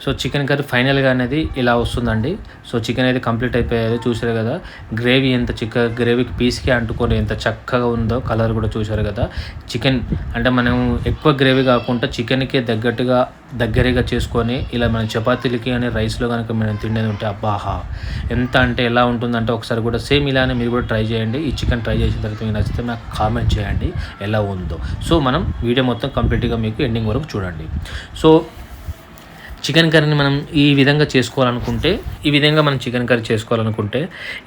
So chicken curry ఫైనల్గా అనేది ఇలా వస్తుందండి. సో చికెన్ అయితే కంప్లీట్ అయిపోయేది చూసారు కదా. గ్రేవీ ఎంత గ్రేవీకి పీస్కి అంటుకొని ఎంత చక్కగా ఉందో కలర్ కూడా చూసారు కదా. చికెన్ అంటే మనం ఎక్కువ గ్రేవీ కాకుండా చికెన్కి దగ్గరగా చేసుకొని ఇలా మన చపాతీలకి అని రైస్లో కనుక మనం తినేది ఉంటే అబ్బాహా ఎంత అంటే ఎలా ఉంటుందంటే ఒకసారి కూడా సేమ్ ఇలానే మీరు కూడా ట్రై చేయండి. ఈ చికెన్ ట్రై చేసిన తర్వాత మీకు నచ్చితే నాకు కామెంట్ చేయండి ఎలా ఉందో. సో మనం వీడియో మొత్తం కంప్లీట్గా మీకు ఎండింగ్ వరకు చూడండి. సో చికెన్ కర్రీని మనం ఈ విధంగా మనం చికెన్ కర్రీ చేసుకోవాలనుకుంటే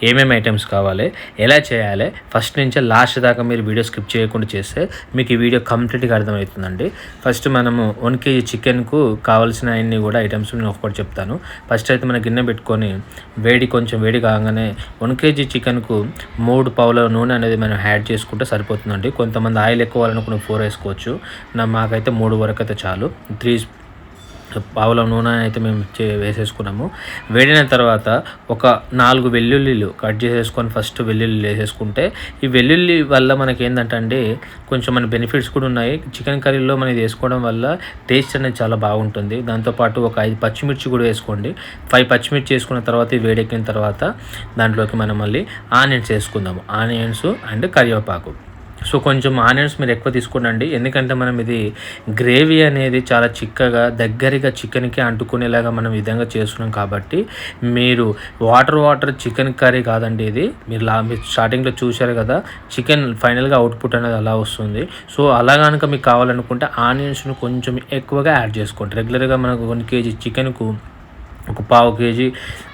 ఏమేమి ఐటమ్స్ కావాలి, ఎలా చేయాలి, ఫస్ట్ నుంచి లాస్ట్ దాకా మీరు వీడియో స్కిప్ చేయకుండా చేస్తే మీకు ఈ వీడియో కంప్లీట్గా అర్థమవుతుందండి. ఫస్ట్ మనము 1 kg చికెన్కు కావాల్సిన అన్ని కూడా ఐటమ్స్ నేను ఒకటి చెప్తాను. ఫస్ట్ అయితే మన గిన్నె పెట్టుకొని కొంచెం వేడి కాగానే 1 kg చికెన్కు 3 పావుల నూనె అనేది మనం యాడ్ చేసుకుంటే సరిపోతుందండి. కొంతమంది ఆయిల్ ఎక్కువ వాలనుకున్న 4 వేసుకోవచ్చు. మాకైతే 3 వరకు అయితే చాలు. 3 పావుల నూనె అయితే మేము వేసేసుకున్నాము. వేడిన తర్వాత ఒక 4 వెల్లుల్లిలు కట్ చేసేసుకొని ఫస్ట్ వెల్లుల్లి వేసేసుకుంటే ఈ వెల్లుల్లి వల్ల మనకి ఏంటంటే అండి కొంచెం మన బెనిఫిట్స్ కూడా ఉన్నాయి. చికెన్ కర్రీలో మనం వేసుకోవడం వల్ల టేస్ట్ అనేది చాలా బాగుంటుంది. దాంతోపాటు ఒక 5 పచ్చిమిర్చి కూడా వేసుకోండి. 5 పచ్చిమిర్చి వేసుకున్న తర్వాత వేడెక్కిన తర్వాత దాంట్లోకి మనం మళ్ళీ ఆనియన్స్ వేసుకుందాము. ఆనియన్స్ అండ్ కరివేపాకు. సో కొంచెం ఆనియన్స్ మీరు ఎక్కువ తీసుకోండి. ఎందుకంటే మనం ఇది గ్రేవీ అనేది చాలా దగ్గరగా చికెన్కి అంటుకునేలాగా మనం విధంగా చేస్తున్నాం కాబట్టి మీరు వాటర్ చికెన్ కర్రీ కాదండి ఇది. మీరు స్టార్టింగ్లో చూశారు కదా చికెన్ ఫైనల్గా అవుట్పుట్ అనేది అలా వస్తుంది. సో అలా కనుక మీకు కావాలనుకుంటే ఆనియన్స్ను కొంచెం ఎక్కువగా యాడ్ చేసుకోండి. రెగ్యులర్గా మనకు 1 kg చికెన్కు ఒక పావు కేజీ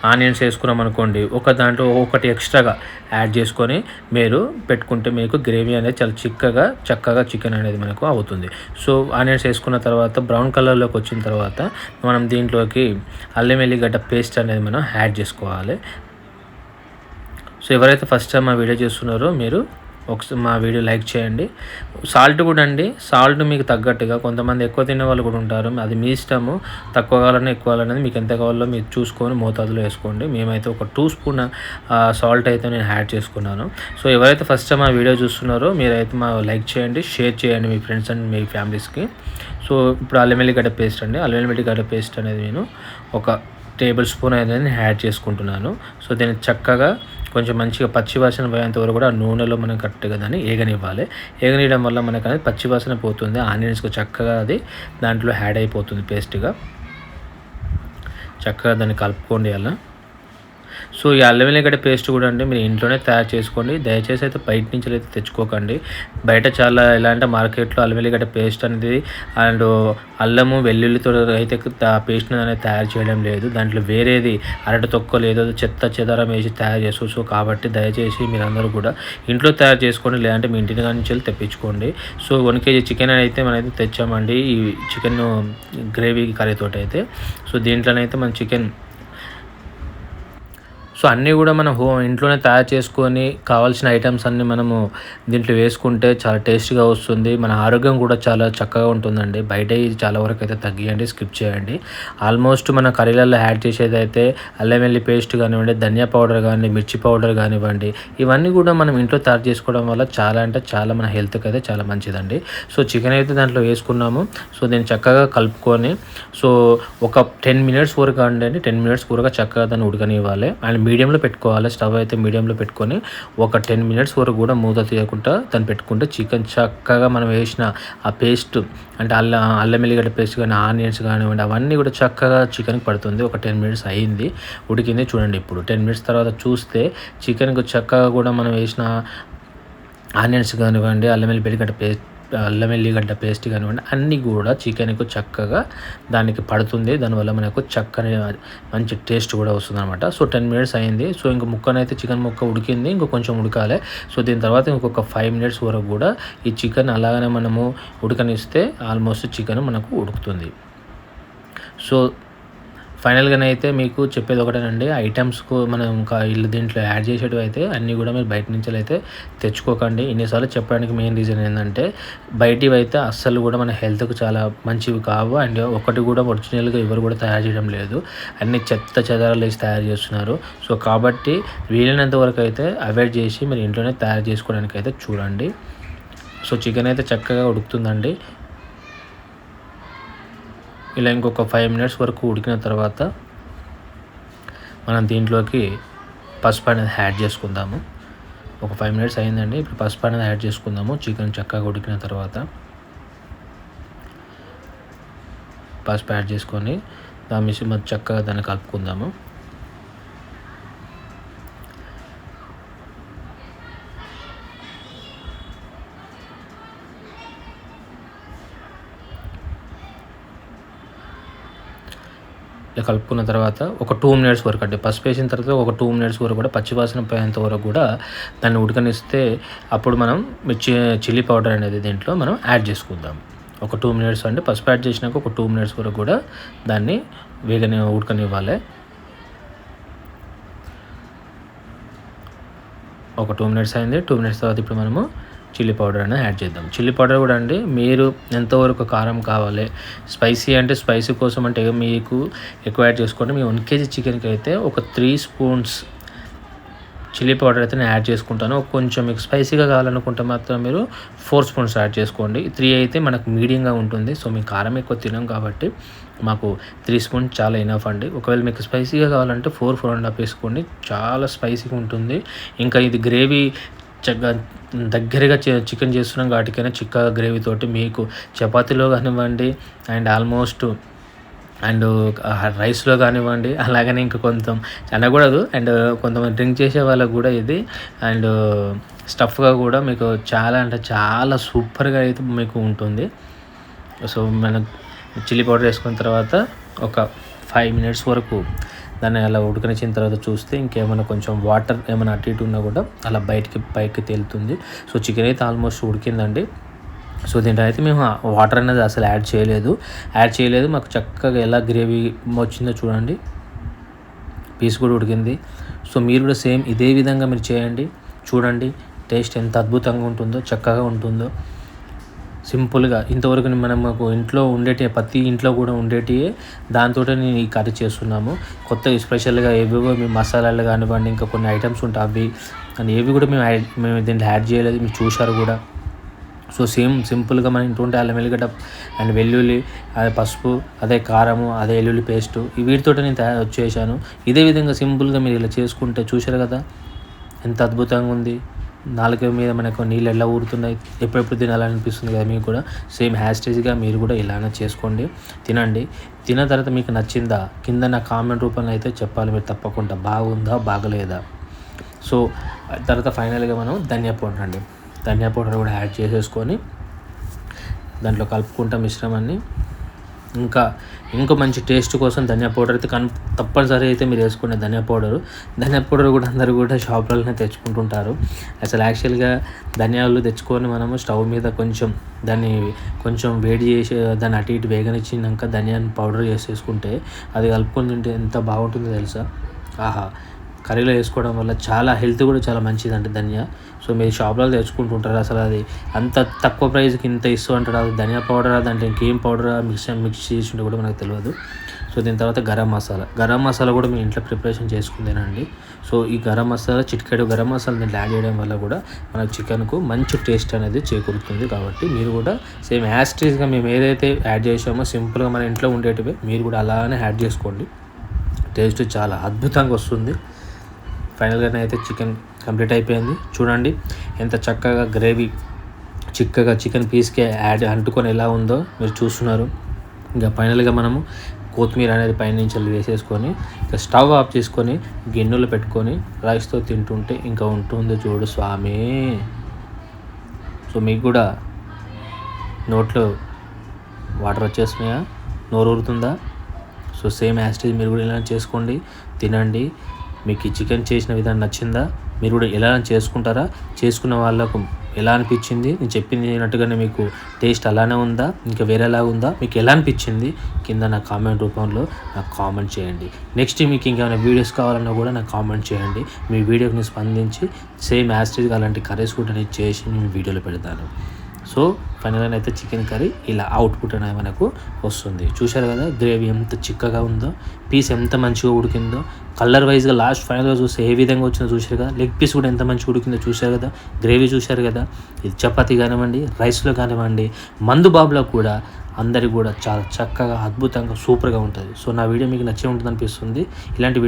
ఆనియన్స్ వేసుకున్నాం అనుకోండి, దాంట్లో ఒకటి ఎక్స్ట్రాగా యాడ్ చేసుకొని మీరు పెట్టుకుంటే మీకు గ్రేవీ అనేది చాలా చక్కగా చికెన్ అనేది మనకు అవుతుంది. సో ఆనియన్స్ వేసుకున్న తర్వాత బ్రౌన్ కలర్లోకి వచ్చిన తర్వాత మనం దీంట్లోకి అల్లం వెల్లిగడ్డ పేస్ట్ అనేది మనం యాడ్ చేసుకోవాలి. సో ఎవరైతే ఫస్ట్ టైం మా వీడియో చూస్తున్నారో మీరు ఒకసారి మా వీడియో లైక్ చేయండి. సాల్ట్ కూడా అండి, సాల్ట్ మీకు తగ్గట్టుగా, కొంతమంది ఎక్కువ తినే వాళ్ళు కూడా ఉంటారు, అది మీ ఇష్టము. తక్కువ కావాలన్నా ఎక్కువ కావాలనేది మీకు ఎంత కావాలో మీరు చూసుకొని మోతాదులో వేసుకోండి. మేమైతే ఒక 2 స్పూన్ సాల్ట్ అయితే నేను యాడ్ చేసుకున్నాను. సో ఎవరైతే ఫస్ట్ టైం మా వీడియో చూస్తున్నారో మీరైతే మా లైక్ చేయండి, షేర్ చేయండి మీ ఫ్రెండ్స్ అండ్ మీ ఫ్యామిలీస్కి. సో ఇప్పుడు అల్లం వెల్లిగడ్డ పేస్ట్ అండి, అల్లం వెల్లిగడ్డ పేస్ట్ అనేది నేను ఒక టేబుల్ స్పూన్ అనేది యాడ్ చేసుకుంటున్నాను. సో దీన్ని చక్కగా కొంచెం మంచిగా పచ్చివాసన పోయేంత వరకు కూడా నూనెలో మనం కరెక్ట్గా దాన్ని ఏగనివ్వాలి. ఏగనియడం వల్ల మనకు అనేది పచ్చివాసన పోతుంది. ఆనియన్స్కి చక్కగా అది దాంట్లో యాడ్ అయిపోతుంది పేస్ట్గా. చక్కగా దాన్ని కలుపుకోండి అలా. సో ఈ అల్లం వెల్లిగడ్డ పేస్ట్ కూడా అండి మీరు ఇంట్లోనే తయారు చేసుకోండి. దయచేసి అయితే బయట నుంచి అయితే తెచ్చుకోకండి. బయట చాలా ఎలా అంటే మార్కెట్లో అల్లం వెల్లిగడ్డ పేస్ట్ అనేది అండ్ అల్లము వెల్లుల్లితో అయితే పేస్ట్ అనేది తయారు చేయడం లేదు. దాంట్లో వేరేది అరటి తొక్కలు ఏదో చెదారం వేసి తయారు చేస్తారు. సో కాబట్టి దయచేసి మీరందరూ కూడా ఇంట్లో తయారు చేసుకోండి, లేదంటే మీ ఇంటి నుంచి వెళ్ళి తెప్పించుకోండి. సో 1 kg చికెన్ అయితే మనమైతే తెచ్చామండి ఈ చికెన్ గ్రేవీ కర్రీతో అయితే. సో దీంట్లోనైతే మన చికెన్ సో అన్నీ కూడా మనం ఇంట్లోనే తయారు చేసుకొని కావాల్సిన ఐటమ్స్ అన్నీ మనము దీంట్లో వేసుకుంటే చాలా టేస్ట్గా వస్తుంది. మన ఆరోగ్యం కూడా చాలా చక్కగా ఉంటుందండి. బయట చాలా వరకు అయితే తగ్గియండి, స్కిప్ చేయండి. ఆల్మోస్ట్ మన కర్రీలలో యాడ్ చేసేది అయితే అల్లం వెల్లి పేస్ట్ కానివ్వండి, ధనియా పౌడర్ కానీ, మిర్చి పౌడర్ కానివ్వండి, ఇవన్నీ కూడా మనం ఇంట్లో తయారు చేసుకోవడం వల్ల చాలా అంటే చాలా మన హెల్త్కి అయితే చాలా మంచిదండి. సో చికెన్ అయితే దాంట్లో వేసుకున్నాము. సో దీన్ని చక్కగా కలుపుకొని సో ఒక 10 minutes వరకు అండి, 10 minutes వరకు చక్కగా దాన్ని ఉడకనివ్వాలి. అండ్ మీడియంలో పెట్టుకోవాలి. స్టవ్ అయితే మీడియంలో పెట్టుకొని ఒక 10 minutes వరకు కూడా మూత తీయకుండా దాన్ని పెట్టుకుంటే చికెన్ చక్కగా మనం వేసిన ఆ పేస్ట్ అంటే అల్లం వెల్లిగడ్డ పేస్ట్ కానీ, ఆనియన్స్ కానివ్వండి, అవన్నీ కూడా చక్కగా చికెన్కి పడుతుంది. ఒక 10 minutes అయ్యింది, ఉడికింది చూడండి. ఇప్పుడు 10 minutes తర్వాత చూస్తే చికెన్కి చక్కగా కూడా మనం వేసిన ఆనియన్స్ కానివ్వండి, అల్లం వెల్లిగడ్డ పేస్ట్ కానివ్వండి, అన్నీ కూడా చికెన్కు చక్కగా దానికి పడుతుంది. దానివల్ల మనకు చక్కని మంచి టేస్ట్ కూడా వస్తుంది అనమాట. సో 10 minutes అయింది. సో ఇంక ముక్కనైతే చికెన్ ముక్క ఉడికింది, ఇంకో కొంచెం ఉడకాలి. సో దీని తర్వాత ఇంకొక 5 minutes వరకు కూడా ఈ చికెన్ అలాగనే మనము ఉడకనిస్తే ఆల్మోస్ట్ చికెన్ మనకు ఉడుకుతుంది. సో ఫైనల్గానైతే మీకు చెప్పేది ఒకటేనండి, ఐటమ్స్కు మనం ఇంకా దీంట్లో యాడ్ చేసేటివి అయితే అన్నీ కూడా మీరు బయట నుంచి అయితే తెచ్చుకోకండి. ఇన్నిసార్లు చెప్పడానికి మెయిన్ రీజన్ ఏంటంటే బయటివి అయితే అస్సలు కూడా మన హెల్త్కు చాలా మంచివి కావు. అండ్ ఒకటి కూడా ఒరిజినల్గా ఎవరు కూడా తయారు చేయడం లేదు, అన్ని చెదారాలు వేసి తయారు చేస్తున్నారు. సో కాబట్టి వీలైనంత వరకు అయితే అవాయిడ్ చేసి మీరు ఇంట్లోనే తయారు చేసుకోవడానికి అయితే చూడండి. సో చికెన్ అయితే చక్కగా ఉడుకుతుందండి. ఇలా ఇంకొక 5 మినిట్స్ వరకు ఉడికిన తర్వాత మనం దీంట్లోకి పసుపు అనేది యాడ్ చేసుకుందాము. ఒక 5 మినిట్స్ అయిందండి. ఇప్పుడు పసుపు అనేది యాడ్ చేసుకుందాము. చికెన్ చక్కగా ఉడికిన తర్వాత పసుపు యాడ్ చేసుకొని దాన్ని చక్కగా దాన్ని కలుపుకుందాము. ఇలా కలుపుకున్న తర్వాత ఒక 2 మినిట్స్ వరకు అంటే పసుపు వేసిన తర్వాత ఒక 2 మినిట్స్ వరకు కూడా పచ్చివాసన పోయేంత వరకు కూడా దాన్ని ఉడకనిస్తే అప్పుడు మనం చిల్లీ పౌడర్ అనేది దీంట్లో మనం యాడ్ చేసుకుందాం. ఒక 2 మినిట్స్ అంటే పసుపు యాడ్ చేసినాక ఒక 2 మినిట్స్ వరకు కూడా దాన్ని ఉడకనివ్వాలి. ఒక 2 మినిట్స్ అయింది. 2 మినిట్స్ తర్వాత ఇప్పుడు మనము చిల్లీ పౌడర్ అనేది యాడ్ చేద్దాం. చిల్లీ పౌడర్ కూడా అండి మీరు ఎంతవరకు కారం కావాలి, స్పైసీ అంటే స్పైసీ కోసం అంటే మీకు ఎక్కువ యాడ్ చేసుకోండి. మీ 1 kg చికెన్కి అయితే ఒక 3 స్పూన్స్ చిల్లీ పౌడర్ అయితే నేను యాడ్ చేసుకుంటాను. కొంచెం మీకు స్పైసీగా కావాలనుకుంటే మాత్రం మీరు 4 స్పూన్స్ యాడ్ చేసుకోండి. 3 అయితే మనకు మీడియంగా ఉంటుంది. సో మేము కారం ఎక్కువ తినాం కాబట్టి మాకు 3 స్పూన్స్ చాలా ఇనఫ్ అండి. ఒకవేళ మీకు స్పైసీగా కావాలంటే 4.5 వేసుకోండి. చాలా స్పైసీగా ఉంటుంది. ఇంకా ఇది గ్రేవీ దగ్గరగా చికెన్ చేస్తున్నాం వాటికైనా చిక్కగా గ్రేవీ తోటి మీకు చపాతీలో కానివ్వండి అండ్ రైస్లో కానివ్వండి, అలాగనే ఇంకా కొంత అనకూడదు అండ్ కొంతమంది డ్రింక్ చేసే వాళ్ళకు కూడా ఇది అండ్ స్టఫ్గా కూడా మీకు చాలా అంటే చాలా సూపర్గా అయితే మీకు ఉంటుంది. సో మనం చిల్లీ పౌడర్ వేసుకున్న తర్వాత ఒక 5 మినిట్స్ వరకు దాన్ని అలా ఉడకనిచ్చిన తర్వాత చూస్తే ఇంకేమైనా కొంచెం వాటర్ ఏమైనా అటు ఇటు ఉన్నా కూడా అలా పైకి తేలుతుంది. సో చికెన్ అయితే ఆల్మోస్ట్ ఉడికిందండి. సో దీంట్లో అయితే మేము వాటర్ అనేది అసలు యాడ్ చేయలేదు. మాకు చక్కగా ఎలా గ్రేవీ వచ్చిందో చూడండి. పీస్ కూడా ఉడికింది. సో మీరు కూడా సేమ్ ఇదే విధంగా మీరు చేయండి. చూడండి టేస్ట్ ఎంత అద్భుతంగా ఉంటుందో, చక్కగా ఉంటుందో. సింపుల్గా ఇంతవరకు మనకు ఇంట్లో ఉండేటివి ప్రతి ఇంట్లో కూడా ఉండేటివి దాంతో నేను ఈ కర్రీ చేస్తున్నాము. కొత్తగా స్పెషల్గా ఏవేవో మేము మసాలాలు కానివ్వండి ఇంకా కొన్ని ఐటమ్స్ ఉంటాయి అవి కానీ ఏవి కూడా మేము దీంట్లో యాడ్ చేయలేదు. మీరు చూశారు కూడా. సో సింపుల్గా మన ఇంట్లో ఉంటే అల్లం వెల్లిగడ్డ అండ్ వెల్లుల్లి, అదే పసుపు, అదే కారము, అదే వెల్లుల్లి పేస్టు వీటితో నేను చేశాను. ఇదే విధంగా సింపుల్గా మీరు ఇలా చేసుకుంటే చూశారు కదా ఎంత అద్భుతంగా ఉంది. నాలుక మీద మనకు నీళ్ళు ఎలా ఊరుతున్నాయి, ఎప్పుడెప్పుడు తినాలనిపిస్తుంది కదా మీకు కూడా. సేమ్ హ్యాస్టేజ్గా మీరు కూడా ఇలానే చేసుకోండి, తినండి. తిన్న తర్వాత మీకు నచ్చిందా కింద నా కామెంట్ రూపంలో అయితే చెప్పాలి మీరు తప్పకుండా. బాగుందా బాగలేదా. సో తర్వాత ఫైనల్గా మనం ధనియా పౌడర్ కూడా యాడ్ చేసేసుకొని దాంట్లో కలుపుకుంటాం మిశ్రమాన్ని. ఇంకా మంచి టేస్ట్ కోసం ధనియా పౌడర్ అయితే తప్పనిసరి అయితే మీరు వేసుకునే ధనియా పౌడర్ కూడా అందరూ కూడా షాపులలోనే తెచ్చుకుంటుంటారు. అసలు యాక్చువల్గా ధనియాలు తెచ్చుకొని మనము స్టవ్ మీద కొంచెం వేడి చేసి దాన్ని అటు ఇటు వేగనిచ్చినాక ధనియాన్ని పౌడర్ చేసేసుకుంటే అది కలుపుకొని తింటే ఎంత బాగుంటుందో తెలుసా. ఆహా, కర్రీలో వేసుకోవడం వల్ల చాలా హెల్త్ కూడా చాలా మంచిదండి ధనియా. సో మీరు షాప్లలో తెచ్చుకుంటుంటారు, అసలు అది అంత తక్కువ ప్రైస్కి ఇంత ఇస్తూ అంటారు. అది ధనియా పౌడరా దాంట్లో ఇంకేం పౌడరా మిక్స్ చేసి ఉంటే కూడా మనకు తెలియదు. సో దీని తర్వాత గరం మసాలా కూడా మీరు ఇంట్లో ప్రిపరేషన్ చేసుకుందేనండి. సో ఈ చిటికెడు గరం మసాలా దీంట్లో యాడ్ చేయడం వల్ల కూడా మన చికెన్కు మంచి టేస్ట్ అనేది చేకూరుతుంది. కాబట్టి మీరు కూడా సేమ్ యాస్టీస్గా మేము ఏదైతే యాడ్ చేసామో సింపుల్గా మన ఇంట్లో ఉండేటివే మీరు కూడా అలానే యాడ్ చేసుకోండి. టేస్ట్ చాలా అద్భుతంగా వస్తుంది. ఫైనల్గా అయితే చికెన్ కంప్లీట్ అయిపోయింది. చూడండి ఎంత చక్కగా గ్రేవీ చిక్కగా చికెన్ పీస్కి అంటుకొని ఎలా ఉందో మీరు చూస్తున్నారు. ఇంకా ఫైనల్గా మనము కొత్తిమీర అనేది పైనుంచి వేసేసుకొని ఇంకా స్టవ్ ఆఫ్ చేసుకొని గిన్నెలో పెట్టుకొని రైస్తో తింటుంటే ఇంకా ఉంటుంది చూడు స్వామి. సో మీకు కూడా నోట్లో వాటర్ వచ్చేస్తున్నాయా, నోరు ఊరుతుందా. సో సేమ్ యాస్టేజ్ మీరు కూడా ఇలా చేసుకోండి, తినండి. మీకు ఈ చికెన్ చేసిన విధానం నచ్చిందా, మీరు కూడా ఎలా చేసుకుంటారా, చేసుకున్న వాళ్ళకు ఎలా అనిపించింది, నేను చెప్పింది అయినట్టుగానే మీకు టేస్ట్ అలానే ఉందా ఇంకా వేరేలాగా ఉందా, మీకు ఎలా అనిపించింది కింద నా కామెంట్ రూపంలో నాకు కామెంట్ చేయండి. నెక్స్ట్ మీకు ఇంకేమైనా వీడియోస్ కావాలన్నా కూడా నాకు కామెంట్ చేయండి. మీ వీడియోని స్పందించి సేమ్ యాస్టేజ్ అలాంటి కర్రీస్ కూడా నేను చేసి నేను వీడియోలో పెడతాను. సో ఫైనల్గా అయితే చికెన్ కర్రీ ఇలా అవుట్పుట్ అనేది మనకు వస్తుంది. చూశారు కదా గ్రేవీ ఎంత చిక్కగా ఉందో, పీస్ ఎంత మంచిగా ఉడికిందో, కలర్ వైజ్గా లాస్ట్ ఫైనల్గా చూస్తే ఏ విధంగా వచ్చిందో చూశారు కదా. లెగ్ పీస్ కూడా ఎంత మంచిగా ఉడికిందో చూశారు కదా. గ్రేవీ చూశారు కదా. ఇది చపాతీ కానివ్వండి, రైస్లో కానివ్వండి, మందు బాబులో కూడా అందరికి కూడా చాలా చక్కగా అద్భుతంగా సూపర్గా ఉంటుంది. సో నా వీడియో మీకు నచ్చే ఉంటుంది అనిపిస్తుంది. ఇలాంటి వీడియో